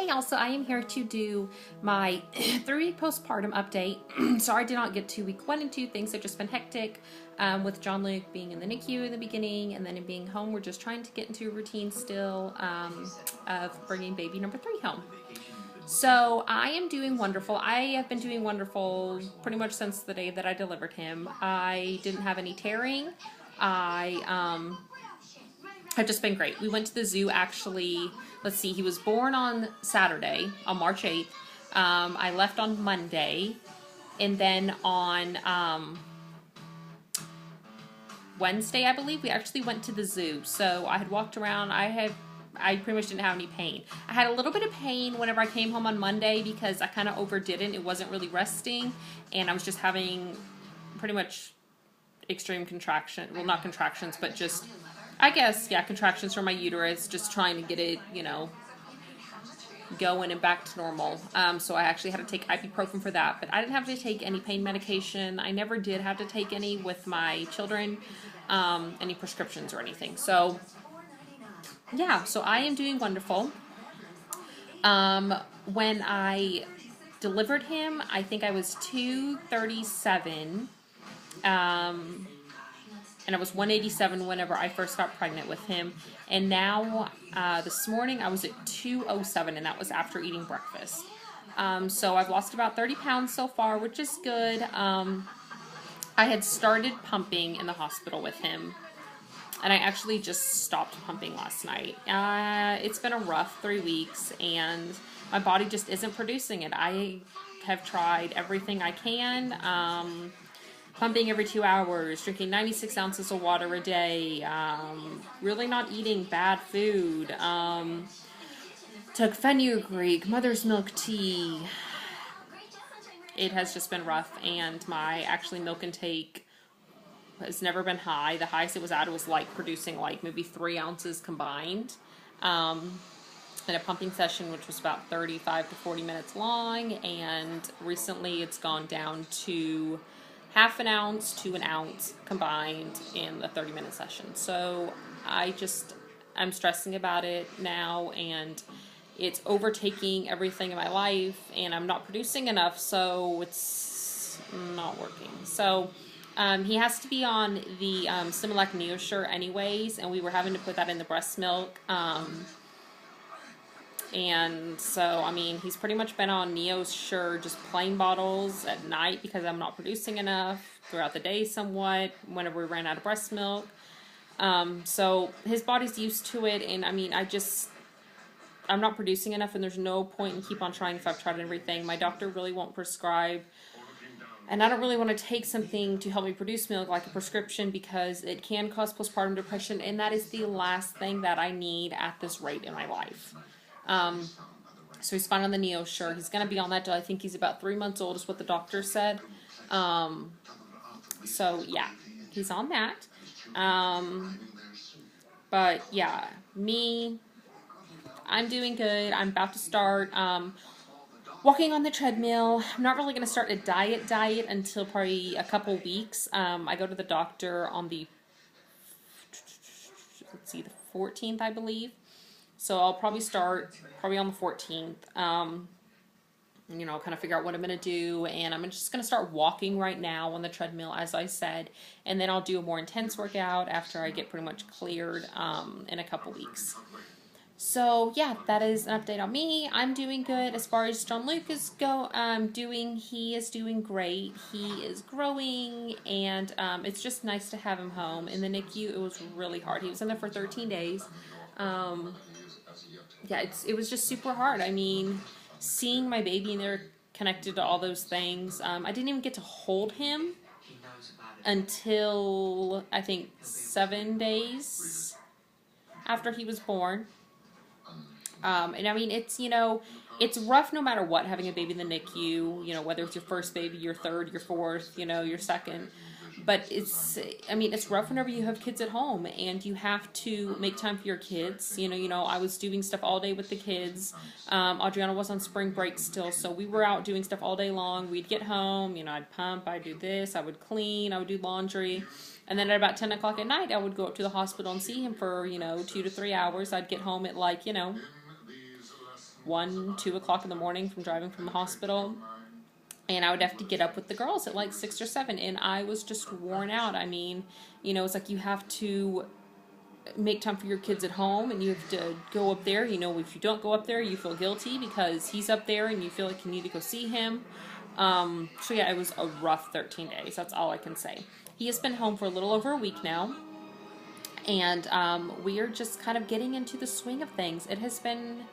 Hey, also, I am here to do my 3-week postpartum update. Sorry I did not get to week 1 and 2. Things have just been hectic with John Luke being in the NICU in the beginning and then being home. We're just trying to get into a routine still of bringing baby number 3 home. So I am doing wonderful. I have been doing wonderful pretty much since the day that I delivered him. I didn't have any tearing. I have just been great. We went to the zoo actually. Let's see, he was born on Saturday, on March 8th. I left on Monday. And then on Wednesday, I believe, we actually went to the zoo. So I had walked around. I pretty much didn't have any pain. I had a little bit of pain whenever I came home on Monday because I kind of overdid it. It wasn't really resting. And I was just having pretty much extreme contraction. Well, not contractions, but just, I guess, yeah, contractions from my uterus, just trying to get it, going and back to normal. So I actually had to take ibuprofen for that, but I didn't have to take any pain medication. I never did have to take any with my children, any prescriptions or anything. So yeah, so I am doing wonderful. When I delivered him, I think I was 237. And I was 187 whenever I first got pregnant with him. And now, this morning, I was at 207, and that was after eating breakfast. So I've lost about 30 pounds so far, which is good. I had started pumping in the hospital with him, and I actually just stopped pumping last night. It's been a rough 3 weeks, and my body just isn't producing it. I have tried everything I can. Pumping every 2 hours, drinking 96 ounces of water a day, really not eating bad food, took fenugreek, mother's milk tea. It has just been rough, and my actually milk intake has never been high. The highest it was at was like producing like maybe 3 ounces combined in a pumping session, which was about 35 to 40 minutes long, and recently it's gone down to half an ounce to an ounce combined in the 30-minute session. So I'm stressing about it now, and it's overtaking everything in my life, and I'm not producing enough, so it's not working. So he has to be on the Similac NeoSure anyways, and we were having to put that in the breast milk. And so, I mean, he's pretty much been on NeoSure, just plain bottles at night because I'm not producing enough, throughout the day somewhat, whenever we ran out of breast milk. So his body's used to it, and I mean, I'm not producing enough, and there's no point in keep on trying if I've tried everything. My doctor really won't prescribe, and I don't really want to take something to help me produce milk like a prescription because it can cause postpartum depression, and that is the last thing that I need at this rate in my life. So he's fine on the NeoSure. He's going to be on that till I think he's about 3 months old is what the doctor said. So yeah, he's on that. But yeah, I'm doing good. I'm about to start, walking on the treadmill. I'm not really going to start a diet until probably a couple weeks. I go to the doctor on the 14th, I believe. So I'll probably start on the 14th, kind of figure out what I'm going to do. And I'm just going to start walking right now on the treadmill, as I said. And then I'll do a more intense workout after I get pretty much cleared in a couple weeks. So yeah, that is an update on me. I'm doing good. As far as John Luke is he is doing great. He is growing, and it's just nice to have him home. In the NICU, it was really hard. He was in there for 13 days. Yeah, it was just super hard. I mean, seeing my baby in there connected to all those things. I didn't even get to hold him until, I think, 7 days after he was born. And I mean, it's rough no matter what, having a baby in the NICU, whether it's your first baby, your third, your fourth, your second. But it's rough whenever you have kids at home and you have to make time for your kids. I was doing stuff all day with the kids. Adriana was on spring break still, so we were out doing stuff all day long. We'd get home, I'd pump, I'd do this, I would clean, I would do laundry. And then at about 10 o'clock at night, I would go up to the hospital and see him for, 2 to 3 hours. I'd get home at 1, 2 o'clock in the morning from driving from the hospital. And I would have to get up with the girls at like 6 or 7. And I was just worn out. I mean, you know, it's like you have to make time for your kids at home, and you have to go up there. You know, if you don't go up there, you feel guilty because he's up there and you feel like you need to go see him. So yeah, it was a rough 13 days. That's all I can say. He has been home for a little over a week now. And we are just kind of getting into the swing of things. It has been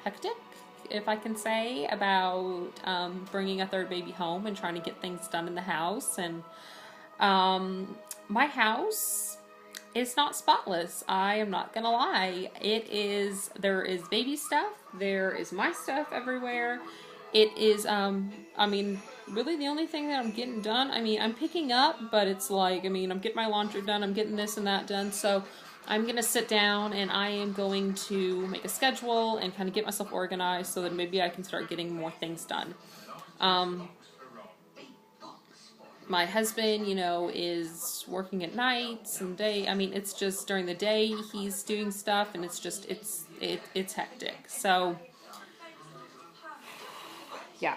hectic, if I can say, about bringing a third baby home and trying to get things done in the house. And my house is not spotless. I am not gonna lie. There is baby stuff. There is my stuff everywhere. It is, I mean, really the only thing that I'm getting done, I mean, I'm picking up, but it's like, I mean, I'm getting my laundry done, I'm getting this and that done, so I'm going to sit down and I am going to make a schedule and kind of get myself organized so that maybe I can start getting more things done. My husband, you know, is working at night, some day, I mean, it's just during the day he's doing stuff, and it's just, it's hectic, so yeah.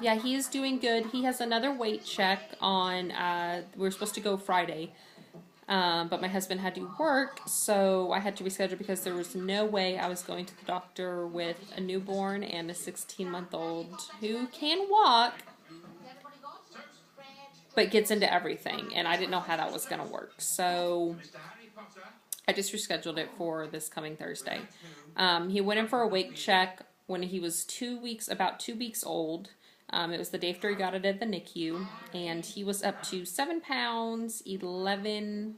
Yeah, he is doing good. He has another weight check on, we're supposed to go Friday, but my husband had to work, so I had to reschedule because there was no way I was going to the doctor with a newborn and a 16-month-old who can walk, but gets into everything, and I didn't know how that was going to work, so I just rescheduled it for this coming Thursday. He went in for a weight check when he was about 2 weeks old. It was the day after he got it at the NICU, and he was up to 7 pounds, 11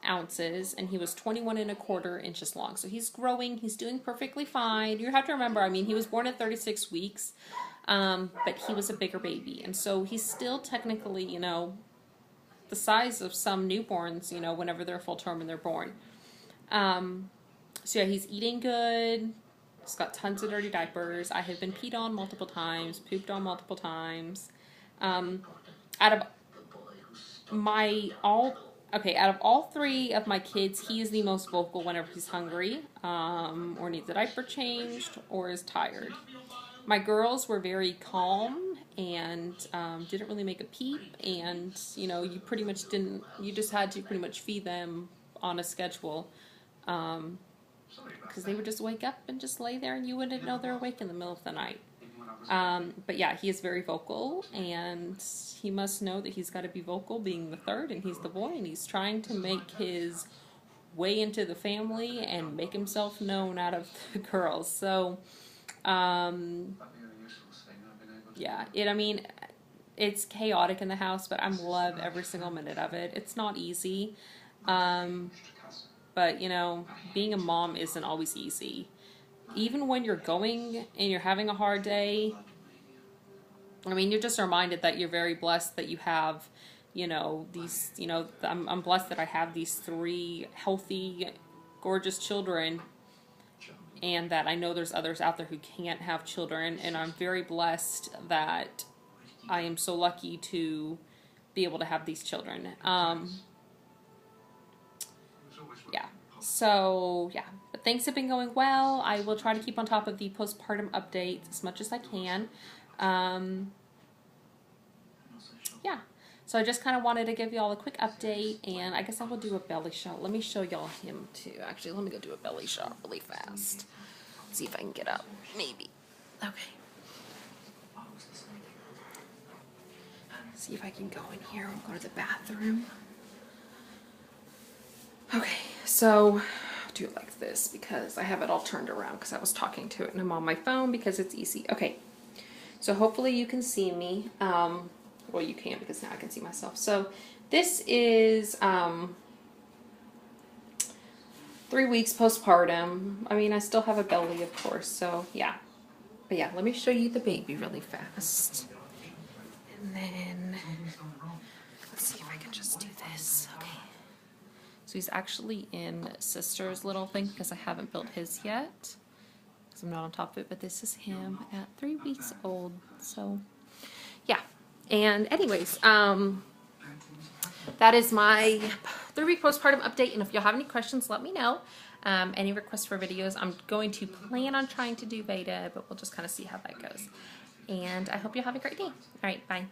ounces, and he was 21¼ inches long. So he's growing, he's doing perfectly fine. You have to remember, I mean, he was born at 36 weeks, but he was a bigger baby, and so he's still technically, you know, the size of some newborns, you know, whenever they're full term and they're born. So yeah, he's eating good. He's got tons of dirty diapers. I have been peed on multiple times, pooped on multiple times. Out of all 3 of my kids, he is the most vocal whenever he's hungry, or needs a diaper changed, or is tired. My girls were very calm and didn't really make a peep, and you know, you just had to pretty much feed them on a schedule. Because they would just wake up and just lay there, and you wouldn't know they're awake in the middle of the night. But yeah, he is very vocal, and he must know that he's got to be vocal, being the third, and he's the boy, and he's trying to make his way into the family and make himself known out of the girls. So, yeah, I mean, it's chaotic in the house, but I love every single minute of it. It's not easy. But, you know, being a mom isn't always easy. Even when you're going and you're having a hard day, I mean, you're just reminded that you're very blessed that you have, you know, these, you know, I'm blessed that I have these 3 healthy, gorgeous children, and that I know there's others out there who can't have children, and I'm very blessed that I am so lucky to be able to have these children. Yeah, so yeah, but things have been going well. I will try to keep on top of the postpartum updates as much as I can. Yeah, so I just kind of wanted to give y'all a quick update, and I guess I will do a belly shot. Let me show y'all him too. Actually, let me go do a belly shot really fast. See if I can get up, maybe. Okay. See if I can go in here. I'll go to the bathroom. Okay, so I'll do it like this because I have it all turned around because I was talking to it and I'm on my phone because it's easy. Okay, so hopefully you can see me. Well, you can because now I can see myself. So this is 3 weeks postpartum. I mean, I still have a belly, of course, so yeah. But yeah, let me show you the baby really fast. And then, let's see if I can just do this. Okay. So he's actually in Sister's little thing because I haven't built his yet. Because I'm not on top of it, but this is him at 3 weeks old. So, yeah. And anyways, that is 3-week postpartum update, and if y'all have any questions, let me know. Any requests for videos, I'm going to plan on trying to do beta, but we'll just kind of see how that goes. And I hope you have a great day. All right, bye.